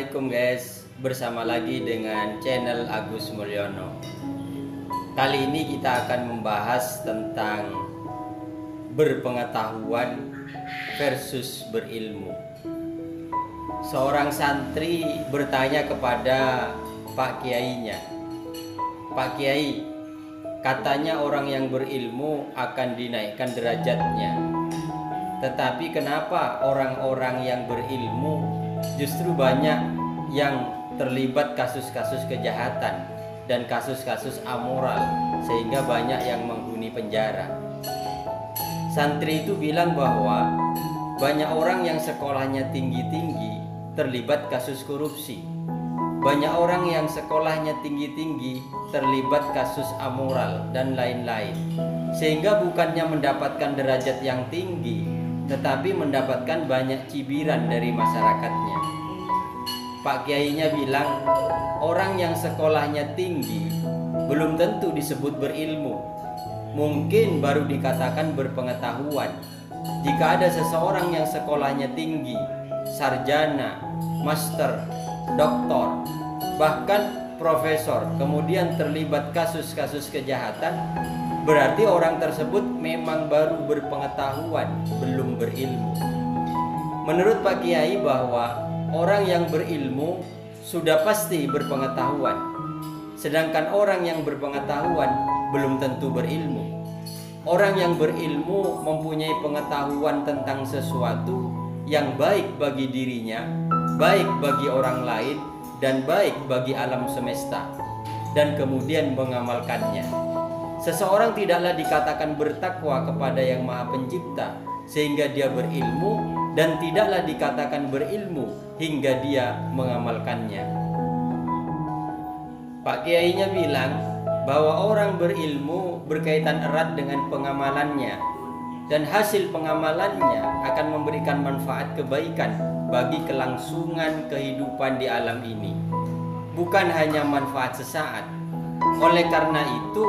Assalamualaikum guys, bersama lagi dengan channel Agus Mulyono. Kali ini kita akan membahas tentang berpengetahuan versus berilmu. Seorang santri bertanya kepada Pak Kiainya, "Pak Kiai, katanya orang yang berilmu akan dinaikkan derajatnya. Tetapi kenapa orang-orang yang berilmu justru banyak yang terlibat kasus-kasus kejahatan dan kasus-kasus amoral, sehingga banyak yang menghuni penjara?" Santri itu bilang bahwa banyak orang yang sekolahnya tinggi-tinggi terlibat kasus korupsi. Banyak orang yang sekolahnya tinggi-tinggi terlibat kasus amoral dan lain-lain, sehingga bukannya mendapatkan derajat yang tinggi, tetapi mendapatkan banyak cibiran dari masyarakatnya. Pak Kiainya bilang, orang yang sekolahnya tinggi belum tentu disebut berilmu. Mungkin baru dikatakan berpengetahuan. Jika ada seseorang yang sekolahnya tinggi, sarjana, master, doktor, bahkan profesor, kemudian terlibat kasus-kasus kejahatan, berarti orang tersebut memang baru berpengetahuan, belum berilmu. Menurut Pak Kiai bahwa orang yang berilmu sudah pasti berpengetahuan, sedangkan orang yang berpengetahuan belum tentu berilmu. Orang yang berilmu mempunyai pengetahuan tentang sesuatu yang baik bagi dirinya, baik bagi orang lain, dan baik bagi alam semesta, dan kemudian mengamalkannya. Seseorang tidaklah dikatakan bertakwa kepada Yang Maha Pencipta sehingga dia berilmu, dan tidaklah dikatakan berilmu hingga dia mengamalkannya. Pak Kiainya bilang bahwa orang berilmu berkaitan erat dengan pengamalannya, dan hasil pengamalannya akan memberikan manfaat kebaikan bagi kelangsungan kehidupan di alam ini, bukan hanya manfaat sesaat. Oleh karena itu,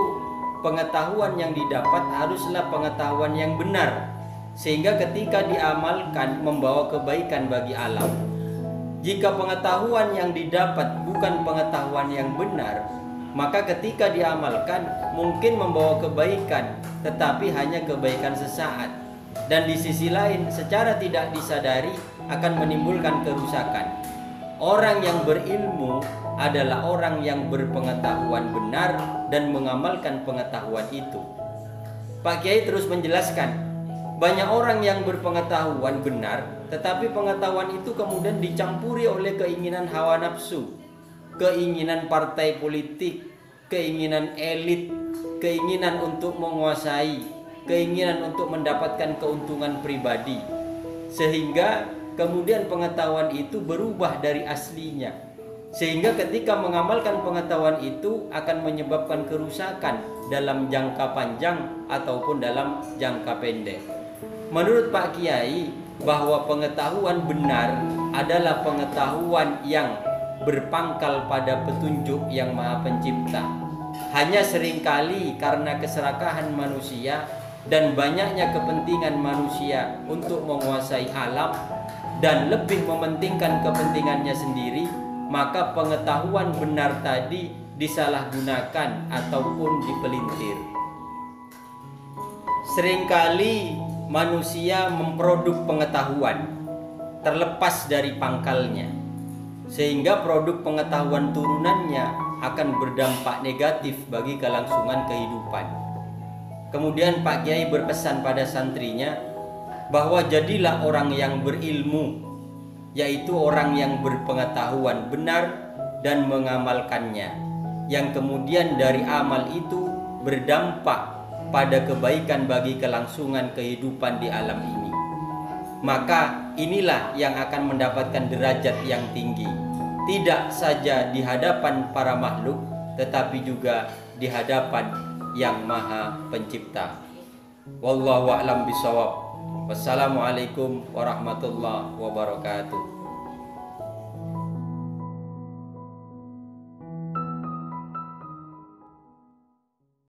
pengetahuan yang didapat haruslah pengetahuan yang benar, sehingga ketika diamalkan membawa kebaikan bagi alam. Jika pengetahuan yang didapat bukan pengetahuan yang benar, maka ketika diamalkan mungkin membawa kebaikan, tetapi hanya kebaikan sesaat, dan di sisi lain secara tidak disadari akan menimbulkan kerusakan. Orang yang berilmu adalah orang yang berpengetahuan benar dan mengamalkan pengetahuan itu. Pak Kiai terus menjelaskan, banyak orang yang berpengetahuan benar, tetapi pengetahuan itu kemudian dicampuri oleh keinginan hawa nafsu, keinginan partai politik, keinginan elit, keinginan untuk menguasai, keinginan untuk mendapatkan keuntungan pribadi, sehingga kemudian pengetahuan itu berubah dari aslinya, sehingga ketika mengamalkan pengetahuan itu akan menyebabkan kerusakan dalam jangka panjang ataupun dalam jangka pendek. Menurut Pak Kiai, bahwa pengetahuan benar adalah pengetahuan yang berpangkal pada petunjuk Yang Maha Pencipta. Hanya seringkali karena keserakahan manusia dan banyaknya kepentingan manusia untuk menguasai alam dan lebih mementingkan kepentingannya sendiri, maka pengetahuan benar tadi disalahgunakan ataupun dipelintir. Seringkali manusia memproduk pengetahuan terlepas dari pangkalnya, sehingga produk pengetahuan turunannya akan berdampak negatif bagi kelangsungan kehidupan. Kemudian Pak Kiai berpesan pada santrinya bahwa jadilah orang yang berilmu, yaitu orang yang berpengetahuan benar dan mengamalkannya, yang kemudian dari amal itu berdampak pada kebaikan bagi kelangsungan kehidupan di alam ini. Maka inilah yang akan mendapatkan derajat yang tinggi, tidak saja di hadapan para makhluk, tetapi juga di hadapan Yang Maha Pencipta. Wallahu a'lam bishawab. Wassalamualaikum warahmatullahi wabarakatuh.